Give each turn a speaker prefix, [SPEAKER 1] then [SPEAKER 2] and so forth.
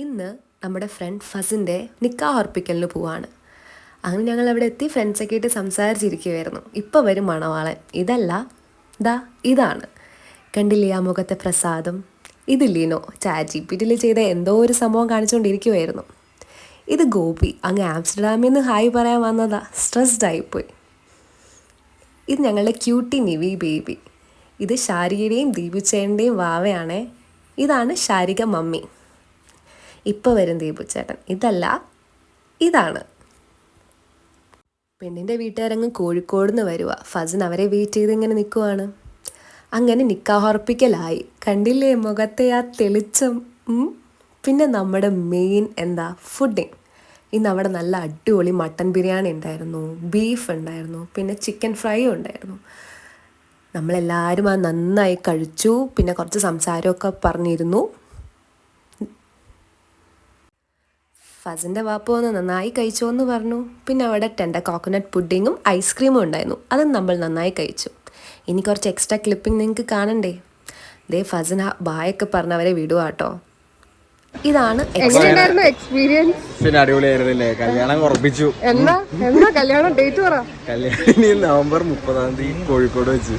[SPEAKER 1] ഇന്ന് നമ്മുടെ ഫ്രണ്ട് ഫസിൻ്റെ നിക്കാഹ് ഉറപ്പിക്കലിന് പോവാണ്. അങ്ങനെ ഞങ്ങൾ അവിടെ എത്തി ഫ്രണ്ട്സൊക്കെ ആയിട്ട് സംസാരിച്ചിരിക്കുമായിരുന്നു. ഇപ്പോൾ വരും മണവാളൻ. ഇതാണ്. കണ്ടില്ലേ ആ മുഖത്തെ പ്രസാദം? ഇതില്ലേനോ ChatGPT ചെയ്ത എന്തോ ഒരു സംഭവം കാണിച്ചുകൊണ്ടിരിക്കുമായിരുന്നു. ഇത് ഗോപി അങ്ങ് ആംസ്റ്റർഡാമിൽ നിന്ന് ഹായ് പറയാൻ വന്നതാ. സ്ട്രെസ്ഡ് ആയിപ്പോയി. ഇത് ഞങ്ങളുടെ ക്യൂട്ടി നിവി ബേബി. ഇത് ശാരികയുടെയും ദീപുച്ചേട്ടൻ്റെയും വാവയാണേ. ഇതാണ് ശാരിക മമ്മി. ഇപ്പോൾ വരും ദീപുച്ചേട്ടൻ. ഇതാണ്. പെണ്ണിൻ്റെ വീട്ടുകാരങ്ങ് കോഴിക്കോട് നിന്ന് വരുക. ഫസിൻ അവരെ വെയിറ്റ് ചെയ്ത് ഇങ്ങനെ നിൽക്കുവാണ്. അങ്ങനെ നിക്കാഹ് ഉറപ്പിക്കലായി. കണ്ടില്ലേ മുഖത്തെ ആ തെളിച്ചം. പിന്നെ നമ്മുടെ മെയിൻ ഫുഡിങ്. ഇന്ന് അവിടെ നല്ല അടിപൊളി മട്ടൻ ബിരിയാണി ഉണ്ടായിരുന്നു, ബീഫ് ഉണ്ടായിരുന്നു, പിന്നെ ചിക്കൻ ഫ്രൈയും ഉണ്ടായിരുന്നു. നമ്മളെല്ലാവരും നന്നായി കഴിച്ചു. പിന്നെ കുറച്ച് സംസാരമൊക്കെ പറഞ്ഞിരുന്നു. ഫസിൻ്റെ വാപ്പ വന്ന് നന്നായി കഴിച്ചോ എന്ന് പറഞ്ഞു. പിന്നെ അവിടെ ടെൻഡർ കോക്കനട്ട് പുഡിങ്ങും ഐസ്ക്രീമും ഉണ്ടായിരുന്നു. അതും നമ്മൾ നന്നായി കഴിച്ചു. ഇനി കുറച്ച് എക്സ്ട്രാ ക്ലിപ്പിംഗ് നിങ്ങൾക്ക് കാണണ്ടേ? ഫസിൻ ബായൊക്കെ പറഞ്ഞ് അവരെ വിടുക കേട്ടോ. ഇതാണ്
[SPEAKER 2] എക്സ്പീരിയൻസ്. പിന്നെ അടിപൊളിയായിരുന്നില്ലേ? കല്യാണം ഉറപ്പിച്ചു. എന്നാ കല്യാണം ഡേറ്റ് പറ. കല്യാണം നവംബർ 30 കോഴിക്കോട് വെച്ച്.